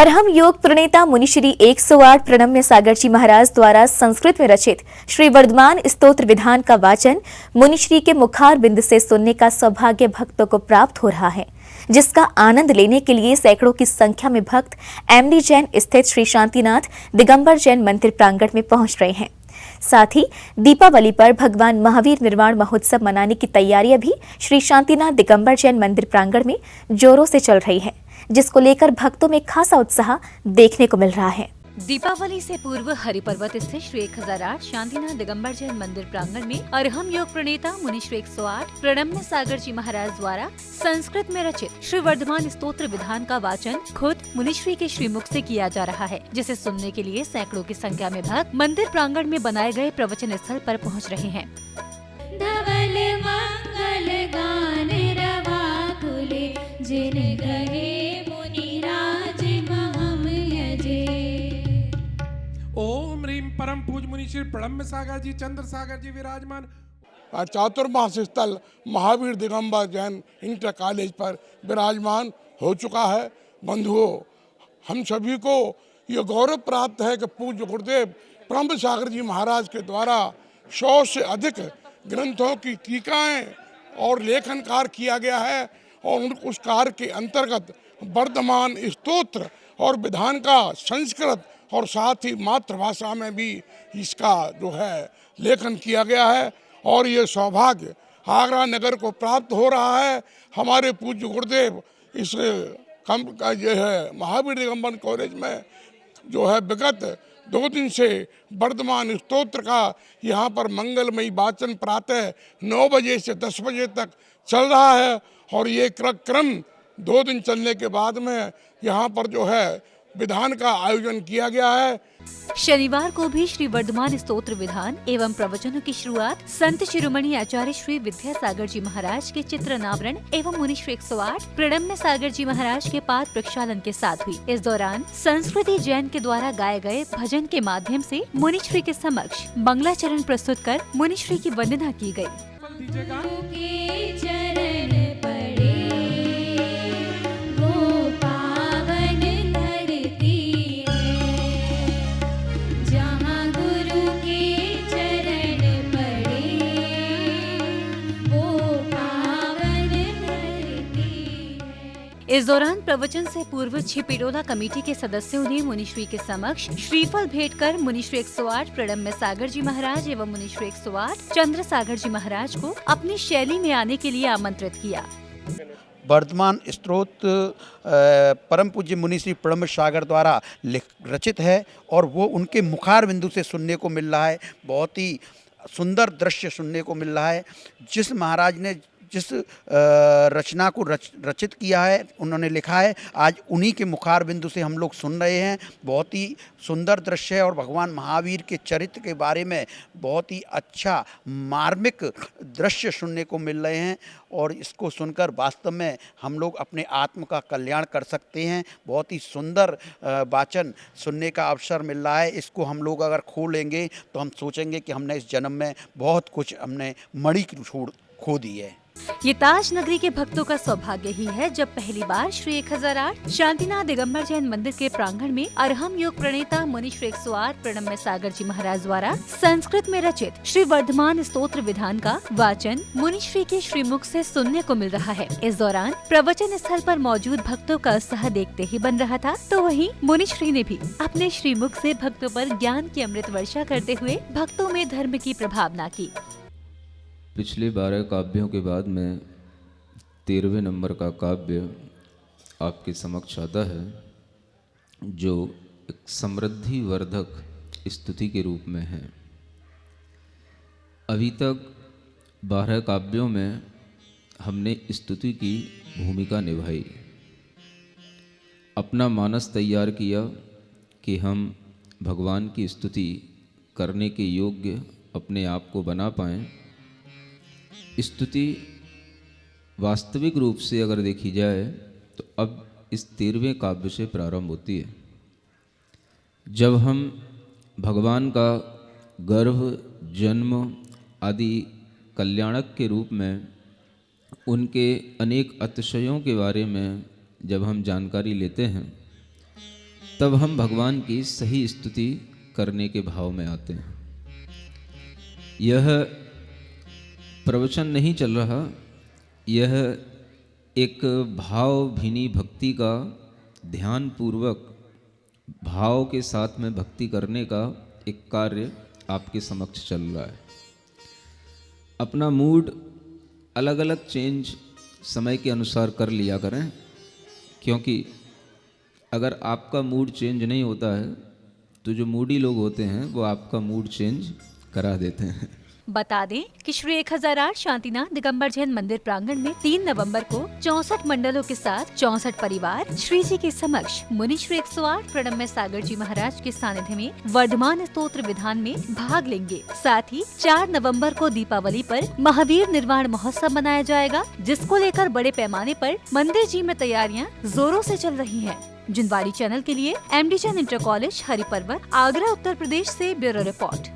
अरहम योग प्रणेता मुनिश्री 108 प्रणम्य सागर जी महाराज द्वारा संस्कृत में रचित श्री वर्धमान स्तोत्र विधान का वाचन मुनिश्री के मुखार बिंद से सुनने का सौभाग्य भक्तों को प्राप्त हो रहा है, जिसका आनंद लेने के लिए सैकड़ों की संख्या में भक्त एमडी जैन स्थित श्री शांतिनाथ दिगंबर जैन मंदिर प्रांगण में पहुंच रहे हैं। साथ ही दीपावली पर भगवान महावीर निर्वाण महोत्सव मनाने की तैयारियां भी श्री शांतिनाथ दिगंबर जैन मंदिर प्रांगण में जोरों से चल रही है, जिसको लेकर भक्तों में खासा उत्साह देखने को मिल रहा है। दीपावली से पूर्व हरिपर्वत स्थित श्री 1008 शांतिनाथ दिगंबर जैन मंदिर प्रांगण में अरहम योग प्रणेता मुनिश्री 108 प्रणम्य सागर जी महाराज द्वारा संस्कृत में रचित श्री वर्धमान स्तोत्र विधान का वाचन खुद मुनिश्री के श्रीमुख से किया जा रहा है, जिसे सुनने के लिए सैकड़ों की संख्या में भक्त मंदिर प्रांगण में बनाए गए प्रवचन स्थल पर पहुंच रहे हैं। धवल मंगल गान रवा कुले जिन ग्रहे मुनिराज महम यजे। ओम ह्रीम परम पूज मुनि श्री प्रणम्य सागर जी चंद्र सागर जी विराजमान चातुर्मास स्थल महावीर दिगंबर जैन इंटर कॉलेज पर विराजमान हो चुका है। बंधुओं, हम सभी को ये गौरव प्राप्त है कि पूज्य गुरुदेव प्रणम्य सागर जी महाराज के द्वारा 100 से अधिक ग्रंथों की टीकाएं और लेखन कार्य किया गया है और उस कार्य के अंतर्गत वर्धमान स्तोत्र और विधान का संस्कृत और साथ ही मातृभाषा में भी इसका जो है लेखन किया गया है और ये सौभाग्य आगरा नगर को प्राप्त हो रहा है। हमारे पूज्य गुरुदेव इस का ये है महावीर दिगंबर कॉलेज में जो है विगत 2 दिन से वर्धमान स्तोत्र का यहाँ पर मंगलमयी वाचन प्रातः 9 बजे से 10 बजे तक चल रहा है और ये क्रम 2 दिन चलने के बाद में यहाँ पर जो है विधान का आयोजन किया गया है। शनिवार को भी श्री वर्धमान स्तोत्र विधान एवं प्रवचनों की शुरुआत संत शिरोमणि आचार्य श्री विद्यासागर जी महाराज के चित्रनावरण एवं मुनिश्री 108 प्रणम्य सागर जी महाराज के पाद प्रक्षालन के साथ हुई। इस दौरान संस्कृति जैन के द्वारा गाए गए भजन के माध्यम से मुनिश्री के समक्ष मंगलाचरण प्रस्तुत कर मुनिश्री की वंदना की गयी। इस दौरान प्रवचन से पूर्व छिपिडोला कमेटी के सदस्यों ने मुनिश्री के समक्ष श्रीफल भेंट कर मुनिश्री 108 प्रणम्य सागर जी महाराज एवं मुनिश्री 108 चंद्र सागर जी महाराज को अपनी शैली में आने के लिए आमंत्रित किया। वर्धमान स्तोत्र परम पूज्य मुनिश्री प्रणम्य सागर द्वारा रचित है और वो उनके मुखार बिंदु से सुनने को मिल रहा है। बहुत ही सुंदर दृश्य सुनने को मिल रहा है। जिस महाराज ने जिस रचना को रचित किया है, उन्होंने लिखा है, आज उन्हीं के मुखार बिंदु से हम लोग सुन रहे हैं। बहुत ही सुंदर दृश्य है और भगवान महावीर के चरित्र के बारे में बहुत ही अच्छा मार्मिक दृश्य सुनने को मिल रहे हैं और इसको सुनकर वास्तव में हम लोग अपने आत्म का कल्याण कर सकते हैं। बहुत ही सुंदर वाचन सुनने का अवसर मिल रहा है। इसको हम लोग अगर खो लेंगे तो हम सोचेंगे कि हमने इस जन्म में बहुत कुछ हमने मणि खो दी है। ये ताज नगरी के भक्तों का सौभाग्य ही है जब पहली बार श्री 1008 शांतिनाथ दिगंबर जैन मंदिर के प्रांगण में अरहम योग प्रणेता मुनिश्री 108 प्रणम्य सागर जी महाराज द्वारा संस्कृत में रचित श्री वर्धमान स्तोत्र विधान का वाचन मुनिश्री के श्रीमुख से सुनने को मिल रहा है। इस दौरान प्रवचन स्थल पर मौजूद भक्तों का उत्साह देखते ही बन रहा था, तो वहीं मुनिश्री ने भी अपने श्रीमुख से भक्तों पर ज्ञान की अमृत वर्षा करते हुए भक्तों में धर्म की प्रभावना की। पिछले 12 काव्यों के बाद में 13वें नंबर का काव्य आपके समक्ष आता है, जो एक समृद्धि वर्धक स्तुति के रूप में है। अभी तक 12 काव्यों में हमने स्तुति की भूमिका निभाई, अपना मानस तैयार किया कि हम भगवान की स्तुति करने के योग्य अपने आप को बना पाएं। स्तुति वास्तविक रूप से अगर देखी जाए तो अब इस 13वें काव्य से प्रारंभ होती है, जब हम भगवान का गर्भ, जन्म आदि कल्याणक के रूप में उनके अनेक अतिशयों के बारे में जब हम जानकारी लेते हैं तब हम भगवान की सही स्तुति करने के भाव में आते हैं। यह प्रवचन नहीं चल रहा, यह एक भावभीनी भक्ति का, ध्यान पूर्वक भाव के साथ में भक्ति करने का एक कार्य आपके समक्ष चल रहा है। अपना मूड अलग अलग चेंज समय के अनुसार कर लिया करें, क्योंकि अगर आपका मूड चेंज नहीं होता है तो जो मूडी लोग होते हैं वो आपका मूड चेंज करा देते हैं। बता दें कि श्री 1008 शांतिनाथ दिगंबर जैन मंदिर प्रांगण में 3 नवंबर को 64 मंडलों के साथ 64 परिवार श्री जी के समक्ष मुनि श्री 108 प्रणम्य सागर जी महाराज के सानिध्य में वर्धमान स्तोत्र विधान में भाग लेंगे। साथ ही 4 नवंबर को दीपावली पर महावीर निर्वाण महोत्सव मनाया जाएगा, जिसको लेकर बड़े पैमाने पर मंदिर जी में तैयारियां जोरों से चल रही हैं। जिनवाड़ी चैनल के लिए MD Jain inter college Hariparvat, Agra, Uttar Pradesh से ब्यूरो रिपोर्ट।